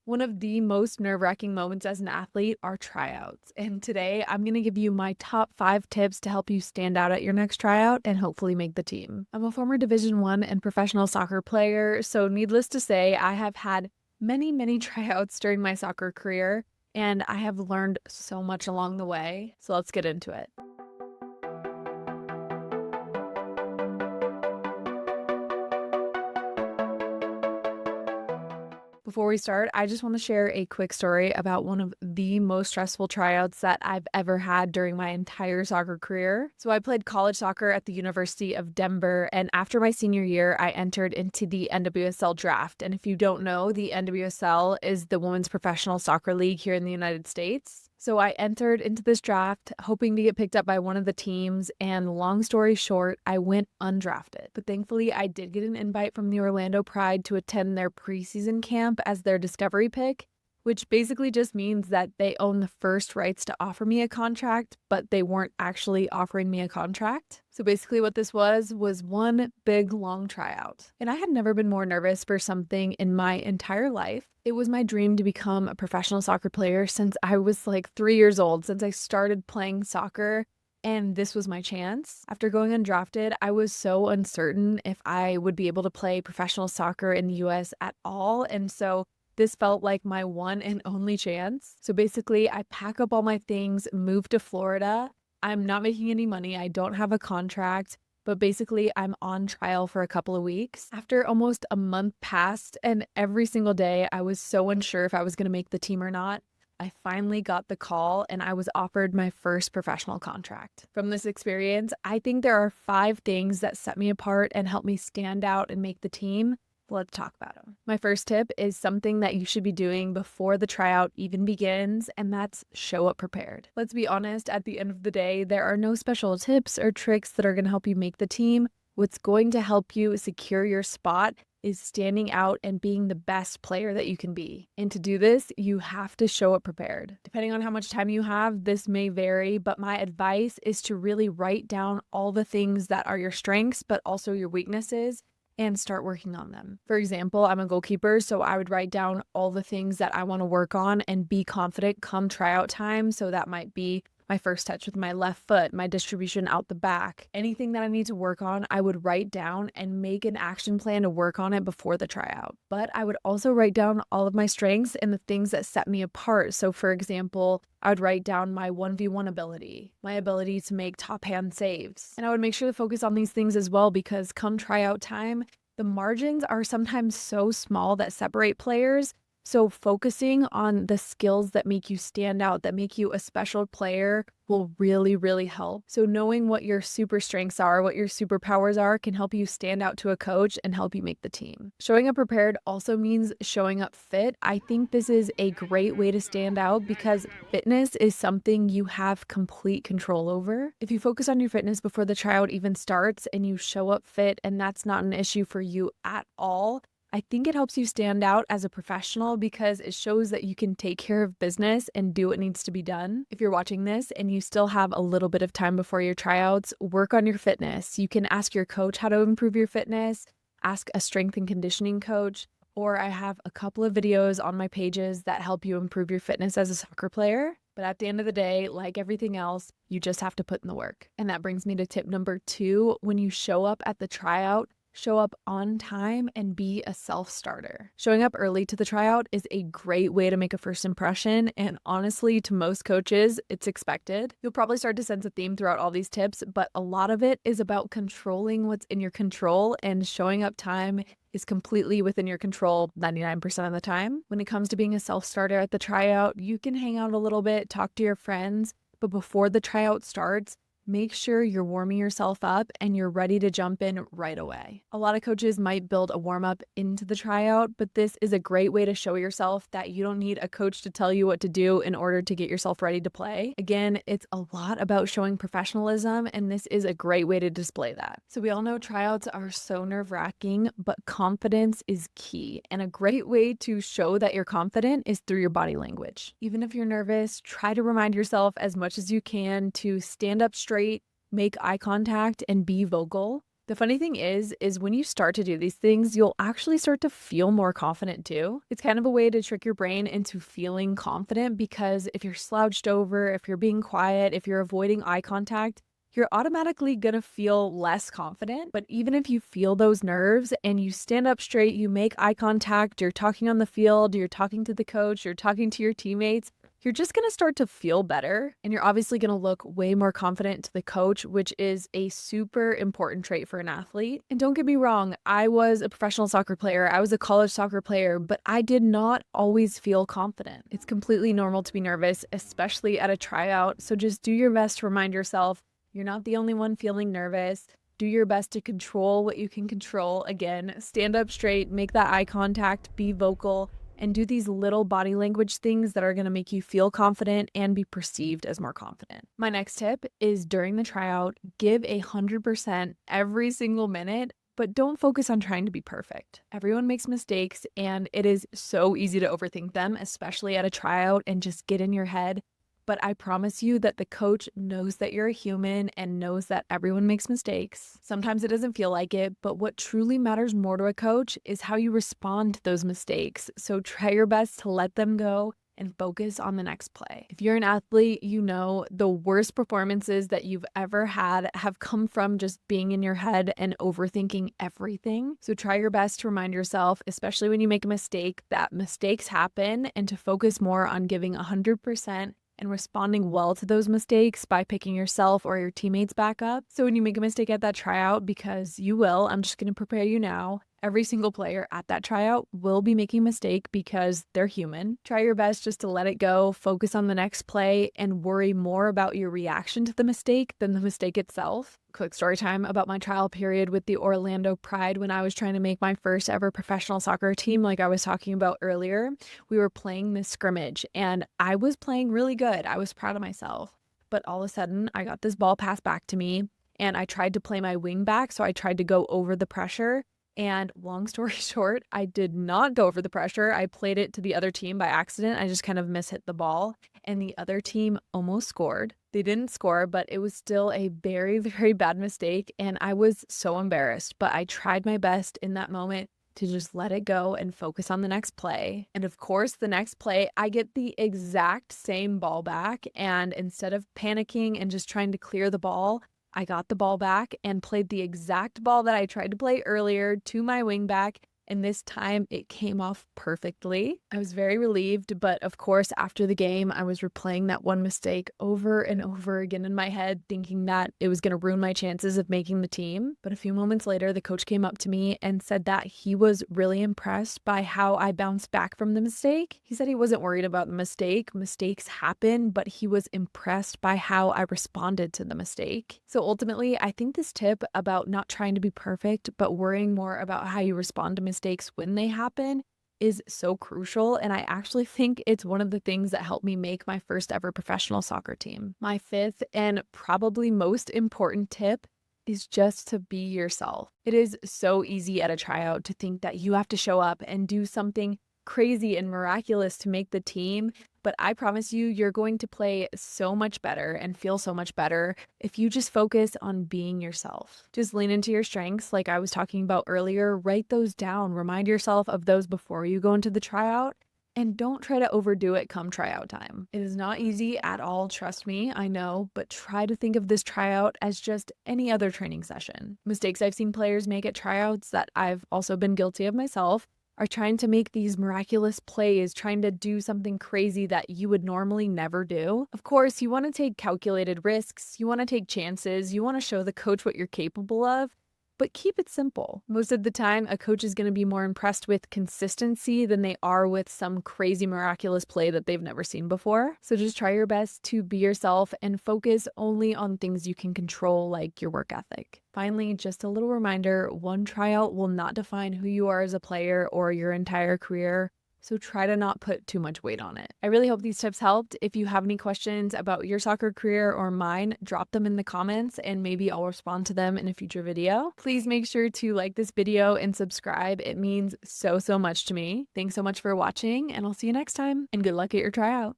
One of the most nerve-wracking moments as an athlete are tryouts. And today I'm going to give you my top 5 tips to help you stand out at your next tryout and hopefully make the team. I'm a former Division 1 and professional soccer player, so needless to say, I have had many tryouts during my soccer career, and I have learned so much along the way. So let's get into it. Before we start, I just want to share a quick story about one of the most stressful tryouts that I've ever had during my entire soccer career. So, I played college soccer at the University of Denver, and after my senior year, I entered into the NWSL draft. And if you don't know, the NWSL is the Women's Professional Soccer League here in the United States. So I entered into this draft hoping to get picked up by one of the teams, and long story short, I went undrafted. But thankfully, I did get an invite from the Orlando Pride to attend their preseason camp as their discovery pick, which basically just means that they own the first rights to offer me a contract, but they weren't actually offering me a contract. So basically what this was one big long tryout. And I had never been more nervous for something in my entire life. It was my dream to become a professional soccer player since I was like 3 years old, since I started playing soccer. And this was my chance. After going undrafted, I was so uncertain if I would be able to play professional soccer in the US at all. And so this felt like my one and only chance. So basically, I pack up all my things, move to Florida. I'm not making any money. I don't have a contract, but basically, I'm on trial for a couple of weeks. After almost a month passed, and every single day, I was so unsure if I was going to make the team or not. I finally got the call and I was offered my first professional contract. From this experience, I think there are 5 things that set me apart and help me stand out and make the team. Let's talk about them. My first tip is something that you should be doing before the tryout even begins, and that's show up prepared. Let's be honest, at the end of the day, there are no special tips or tricks that are going to help you make the team. What's going to help you secure your spot is standing out and being the best player that you can be. And to do this, you have to show up prepared. Depending on how much time you have, this may vary, but my advice is to really write down all the things that are your strengths, but also your weaknesses, and start working on them. For example, I'm a goalkeeper, so I would write down all the things that I want to work on and be confident come tryout time. So that might be my first touch with my left foot, my distribution out the back. Anything that I need to work on, I would write down and make an action plan to work on it before the tryout. But I would also write down all of my strengths and the things that set me apart. So for example, I would write down my 1v1 ability, my ability to make top hand saves. And I would make sure to focus on these things as well, because come tryout time, the margins are sometimes so small that separate players. So focusing on the skills that make you stand out, that make you a special player, will really help. So knowing what your super strengths are, what your superpowers are, can help you stand out to a coach and help you make the team. Showing up prepared also means showing up fit. I think this is a great way to stand out because fitness is something you have complete control over. If you focus on your fitness before the tryout even starts and you show up fit and that's not an issue for you at all, I think it helps you stand out as a professional because it shows that you can take care of business and do what needs to be done. If you're watching this and you still have a little bit of time before your tryouts, work on your fitness. You can ask your coach how to improve your fitness, ask a strength and conditioning coach, or I have a couple of videos on my pages that help you improve your fitness as a soccer player. But at the end of the day, like everything else, you just have to put in the work. And that brings me to tip number 2. When you show up at the tryout, show up on time and be a self-starter. Showing up early to the tryout is a great way to make a first impression, and honestly, to most coaches, it's expected. You'll probably start to sense a theme throughout all these tips, but a lot of it is about controlling what's in your control, and showing up time is completely within your control 99% of the time. When it comes to being a self-starter at the tryout, you can hang out a little bit, talk to your friends, but before the tryout starts, make sure you're warming yourself up and you're ready to jump in right away. A lot of coaches might build a warm up into the tryout, but this is a great way to show yourself that you don't need a coach to tell you what to do in order to get yourself ready to play. Again, it's a lot about showing professionalism, and this is a great way to display that. So we all know tryouts are so nerve-wracking, but confidence is key. And a great way to show that you're confident is through your body language. Even if you're nervous, try to remind yourself as much as you can to stand up straight, make eye contact, and be vocal. The funny thing is when you start to do these things, you'll actually start to feel more confident too. It's kind of a way to trick your brain into feeling confident because if you're slouched over, if you're being quiet, if you're avoiding eye contact, you're automatically gonna feel less confident. But even if you feel those nerves and you stand up straight, you make eye contact, you're talking on the field, you're talking to the coach, you're talking to your teammates, you're just going to start to feel better and you're obviously going to look way more confident to the coach, which is a super important trait for an athlete. And don't get me wrong, I was a professional soccer player, I was a college soccer player, but I did not always feel confident. It's completely normal to be nervous, especially at a tryout. So just do your best to remind yourself you're not the only one feeling nervous. Do your best to control what you can control. Again, stand up straight, make that eye contact, be vocal, and do these little body language things that are going to make you feel confident and be perceived as more confident. My next tip is during the tryout, give 100% every single minute, but don't focus on trying to be perfect. Everyone makes mistakes and it is so easy to overthink them, especially at a tryout, and just get in your head. But I promise you that the coach knows that you're a human and knows that everyone makes mistakes. Sometimes it doesn't feel like it, but what truly matters more to a coach is how you respond to those mistakes. So try your best to let them go and focus on the next play. If you're an athlete, you know the worst performances that you've ever had have come from just being in your head and overthinking everything. So try your best to remind yourself, especially when you make a mistake, that mistakes happen and to focus more on giving 100% and responding well to those mistakes by picking yourself or your teammates back up. So when you make a mistake at that tryout, because you will, I'm just going to prepare you now. Every single player at that tryout will be making a mistake because they're human. Try your best just to let it go, focus on the next play, and worry more about your reaction to the mistake than the mistake itself. Quick story time about my trial period with the Orlando Pride when I was trying to make my first ever professional soccer team, like I was talking about earlier. We were playing this scrimmage and I was playing really good. I was proud of myself. But all of a sudden, I got this ball passed back to me and I tried to play my wing back. So I tried to go over the pressure. And long story short, I did not go over the pressure. I played it to the other team by accident. I just kind of mishit the ball, and the other team almost scored. They didn't score, but it was still a very, very bad mistake, and I was so embarrassed. But I tried my best in that moment to just let it go and focus on the next play. And of course, the next play, I get the exact same ball back, and instead of panicking and just trying to clear the ball, I got the ball back and played the exact ball that I tried to play earlier to my wing back, and this time it came off perfectly. I was very relieved, but of course, after the game, I was replaying that one mistake over and over again in my head, thinking that it was going to ruin my chances of making the team. But a few moments later, the coach came up to me and said that he was really impressed by how I bounced back from the mistake. He said he wasn't worried about the mistake. Mistakes happen, but he was impressed by how I responded to the mistake. So ultimately, I think this tip about not trying to be perfect, but worrying more about how you respond to mistakes when they happen is so crucial, and I actually think it's one of the things that helped me make my first ever professional soccer team. My fifth and probably most important tip is just to be yourself. It is so easy at a tryout to think that you have to show up and do something crazy and miraculous to make the team, but I promise you, you're going to play so much better and feel so much better if you just focus on being yourself. Just lean into your strengths like I was talking about earlier, write those down, remind yourself of those before you go into the tryout, and don't try to overdo it come tryout time. It is not easy at all, trust me, I know, but try to think of this tryout as just any other training session. Mistakes I've seen players make at tryouts that I've also been guilty of myself are trying to make these miraculous plays, trying to do something crazy that you would normally never do. Of course, you want to take calculated risks, you want to take chances, you want to show the coach what you're capable of, but keep it simple. Most of the time, a coach is going to be more impressed with consistency than they are with some crazy miraculous play that they've never seen before. So just try your best to be yourself and focus only on things you can control, like your work ethic. Finally, just a little reminder, one tryout will not define who you are as a player or your entire career. So try to not put too much weight on it. I really hope these tips helped. If you have any questions about your soccer career or mine, drop them in the comments and maybe I'll respond to them in a future video. Please make sure to like this video and subscribe. It means so, so much to me. Thanks so much for watching and I'll see you next time, and good luck at your tryout.